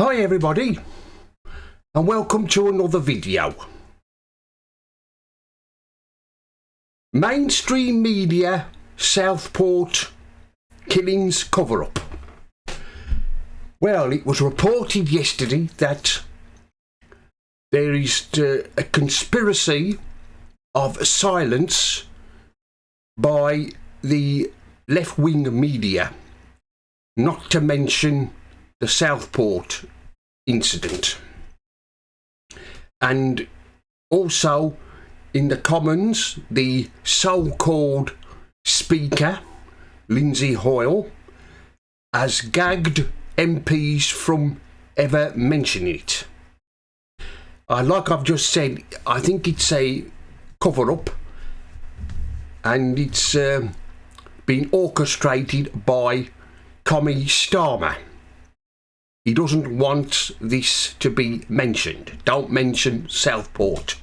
Hi everybody, and welcome to another video. Mainstream media Southport killings cover-up. Well, it was reported yesterday that there is a conspiracy of silence by the left-wing media, not to mention the Southport incident. And also in the Commons, the so-called Speaker, Lindsay Hoyle, has gagged MPs from ever mentioning it. Like I've just said, I think it's a cover-up, and it's been orchestrated by Commie Starmer. He doesn't want this to be mentioned. Don't mention Southport.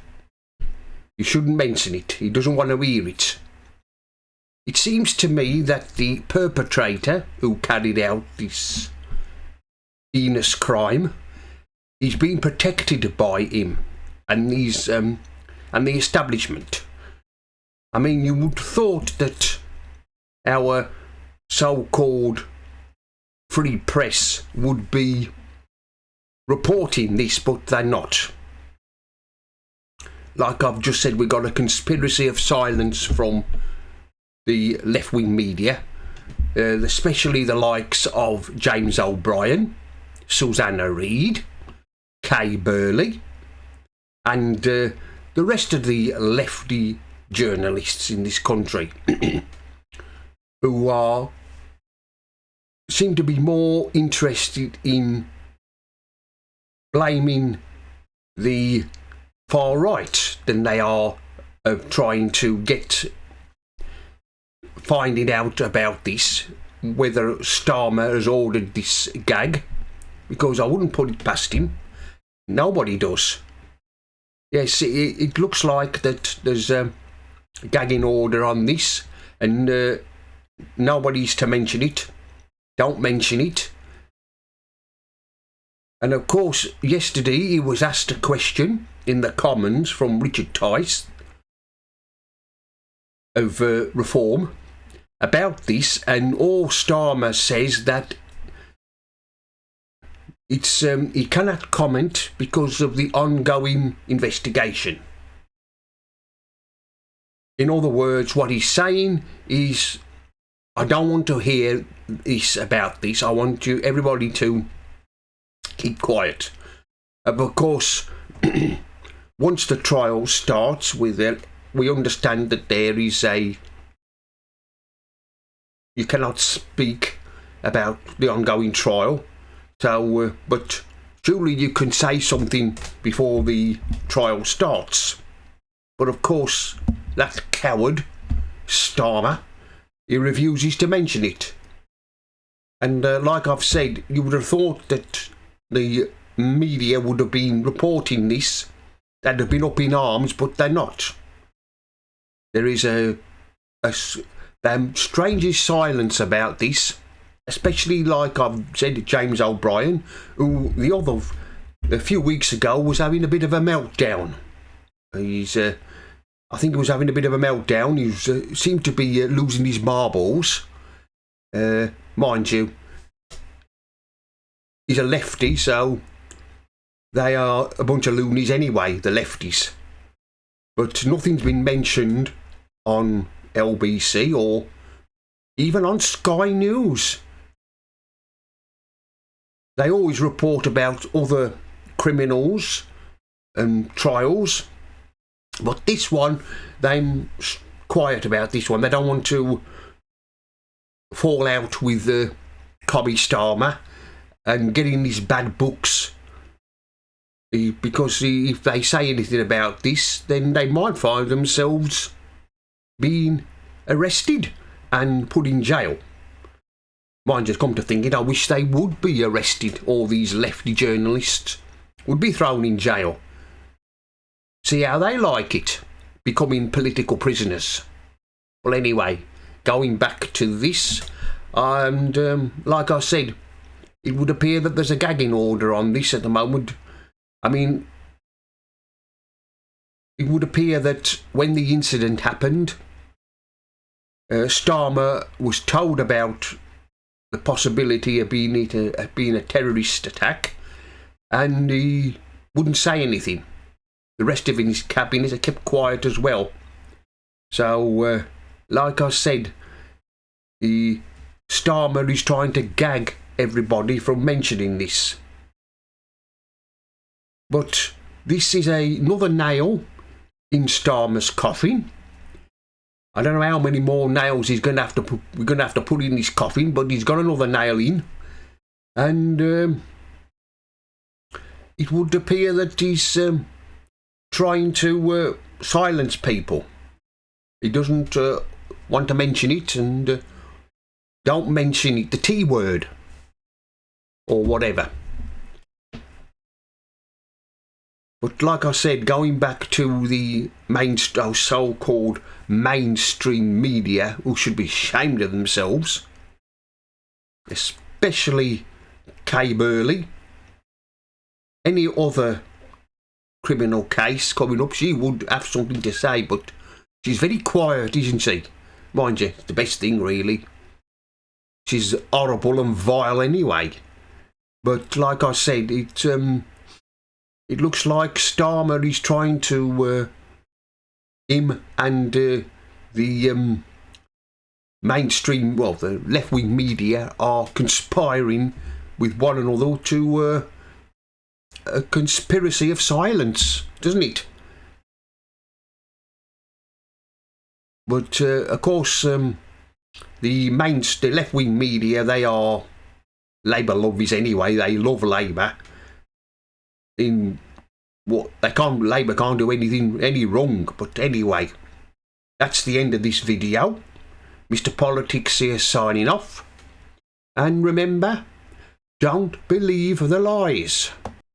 You shouldn't mention it. He doesn't want to hear it. It seems to me that the perpetrator who carried out this heinous crime is being protected by him and these and the establishment. I mean, you would have thought that our so-called free press would be reporting this, but they're not. Like I've just said, we've got a conspiracy of silence from the left-wing media, especially the likes of James O'Brien, Susanna Reid, Kay Burley, and the rest of the lefty journalists in this country who seem to be more interested in blaming the far right than they are of trying to finding out about this, whether Starmer has ordered this gag, because I wouldn't put it past him. Nobody does. Yes, it looks like that there's a gagging order on this, and nobody's to mention it. Don't mention it. And of course, yesterday he was asked a question in the Commons from Richard Tice of Reform about this, and all Starmer says that it's he cannot comment because of the ongoing investigation. In other words, what he's saying is, I don't want to hear about this. I want everybody to keep quiet. But of course, once the trial starts, we understand that there is you cannot speak about the ongoing trial. So, but surely you can say something before the trial starts. But of course, that coward, Starmer, he refuses to mention it. And like I've said, you would have thought that the media would have been reporting this, they'd have been up in arms, but they're not. There is a strangest silence about this, especially like I've said, James O'Brien, who a few weeks ago was having a bit of a meltdown. I think he was having a bit of a meltdown. He seemed to be losing his marbles. Mind you, he's a lefty, so they are a bunch of loonies anyway, the lefties. But nothing's been mentioned on LBC or even on Sky News. They always report about other criminals and trials, but this one, they're quiet about this one. They don't want to fall out with Commie Starmer and get in these bad books, because if they say anything about this, then they might find themselves being arrested and put in jail. Mind just come to thinking, I wish they would be arrested. All these lefty journalists would be thrown in jail. See how they like it, becoming political prisoners. Well, anyway, going back to this, and like I said, it would appear that there's a gagging order on this at the moment. I mean, it would appear that when the incident happened, Starmer was told about the possibility of being a terrorist attack, and he wouldn't say anything. The rest of his cabinet are kept quiet as well. So, like I said, Starmer is trying to gag everybody from mentioning this. But this is another nail in Starmer's coffin. I don't know how many more nails we're going to have to put in this coffin, but he's got another nail in, and it would appear that he's trying to silence people. He doesn't want to mention it, and don't mention it, the T word or whatever. But like I said, going back to the so-called mainstream media, who should be ashamed of themselves, especially Kay Burley. Any other criminal case coming up, she would have something to say, but she's very quiet, isn't she? Mind you, it's the best thing, really. She's horrible and vile anyway. But like I said, it looks like Starmer is trying to, him and the mainstream, well, the left-wing media are conspiring with one another to a conspiracy of silence, doesn't it? But of course, the left-wing media, they are Labour lovers anyway. They love Labour. Labour can't do any wrong. But anyway, that's the end of this video. Mr. Politics here signing off. And remember, don't believe the lies.